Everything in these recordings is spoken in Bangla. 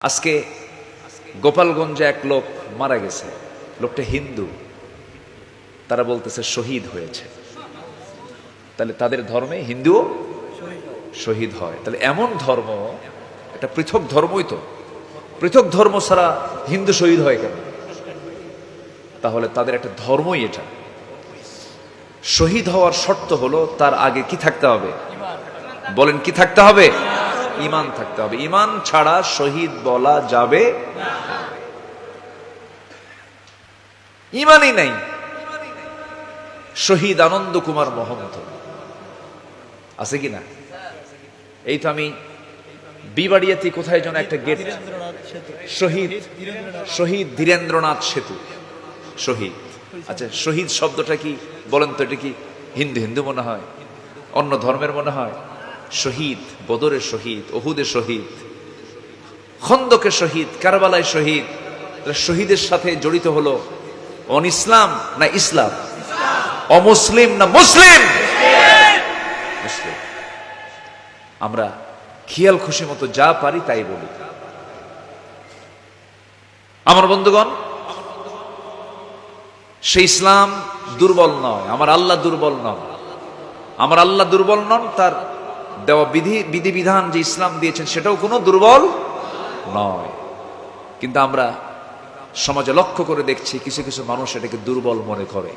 আজকে গোপালগঞ্জে এক লোক মারা গেছে, লোকটা হিন্দু, তারা বলতেছে শহীদ হয়েছে। তাহলে তাদের ধর্মে হিন্দুও শহীদ হয়। তাহলে এমন ধর্ম, এটা পৃথক ধর্মই তো, পৃথক ধর্ম ছাড়া হিন্দু শহীদ হয় কেন? তাহলে তাদের একটা ধর্মই এটা। শহীদ হওয়ার শর্ত হলো তার আগে কি থাকতে হবে? বলেন কি থাকতে হবে? ঈমান থাকতে হবে। ঈমান ছাড়া শহীদ বলা যাবে না। ঈমানই নাই। শহীদ আনন্দ কুমার মহন্ত আছে কিনা? এই তো আমি বিবাড়িয়াতে কোথায় যেন একটা গেট, শহীদ ধীরেন্দ্রনাথ সেতু, শহীদ। আচ্ছা, শহীদ শব্দটা কি বলেন তো? এটা কি হিন্দু হিন্দু মনে হয়? অন্য ধর্মের মনে হয়? শহীদ, বদরে শহীদ, ওহুদে শহীদ, খন্দকে শহীদ, কারবালায় শহীদ। শহীদের সাথে জড়িত হলো অন ইসলাম না ইসলাম, অমুসলিম না মুসলিম? মুসলিম। আমরা খেয়াল খুশি মতো যা পারি তাই বলি। আমার বন্ধুগণ, সেই ইসলাম দুর্বল নয়, আমার আল্লাহ দুর্বল নন। আমার আল্লাহ দুর্বল নন, তার দেওয়া বিধিবিধান যে ইসলাম দিয়েছেন সেটাও কোনো দুর্বল নয়। কিন্তু আমরা সমাজে লক্ষ্য করে দেখছি কিছু কিছু মানুষ এটাকে দুর্বল মনে করে।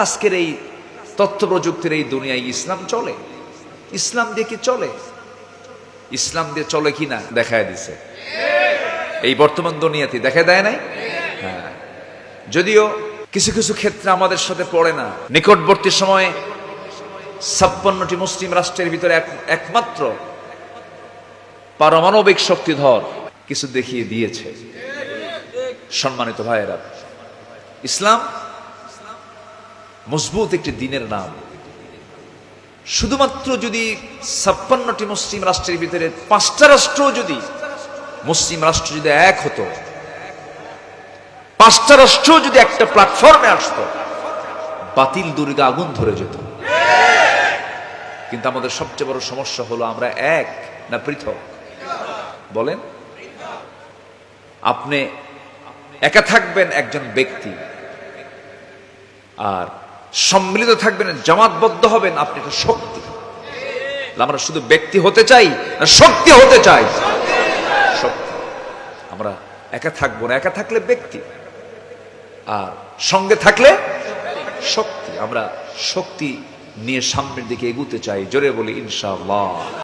আজকের এই তথ্য প্রযুক্তির এই দুনিয়ায় ইসলাম চলে? ইসলাম দিয়ে কি চলে? ইসলাম দিয়ে চলে কিনা দেখায় দিছে এই বর্তমান দুনিয়াতে, দেখা দেয় নাই? হ্যাঁ, যদিও কিছু কিছু ক্ষেত্রে আমাদের সাথে পড়ে না। নিকটবর্তী সময়ে 56টি মুসলিম রাষ্ট্রের ভিতরে একমাত্র পারমাণবিক শক্তিধর কিছু দেখিয়ে দিয়েছে। সম্মানিত ভাইয়েরা, ইসলাম মজবুত একটি দ্বীনের নাম। শুধুমাত্র যদি 56টি মুসলিম রাষ্ট্রের ভিতরে 5টা রাষ্ট্র যদি মুসলিম রাষ্ট্র যদি এক হতো, 5টা রাষ্ট্র যদি একটা প্ল্যাটফর্মে আসতো, বাতিল দুর্গে আগুন ধরে যেত। কিন্তু আমাদের সবচেয়ে বড় সমস্যা হলো আমরা এক না পৃথক? বলেন, আপনি একা থাকবেন একজন ব্যক্তি, আর সম্মিলিত থাকবেন, জামাতবদ্ধ হবেন আপনি একটা শক্তি। আমরা শুধু ব্যক্তি হতে চাই না শক্তি হতে চাই? শক্তি। আমরা একা থাকবো না, একা থাকলে ব্যক্তি, আর সঙ্গে থাকলে শক্তি। আমরা শক্তি নিয়ে সামনের দিকে এগুতে চাই। জোরে বলি ইনশাআল্লাহ।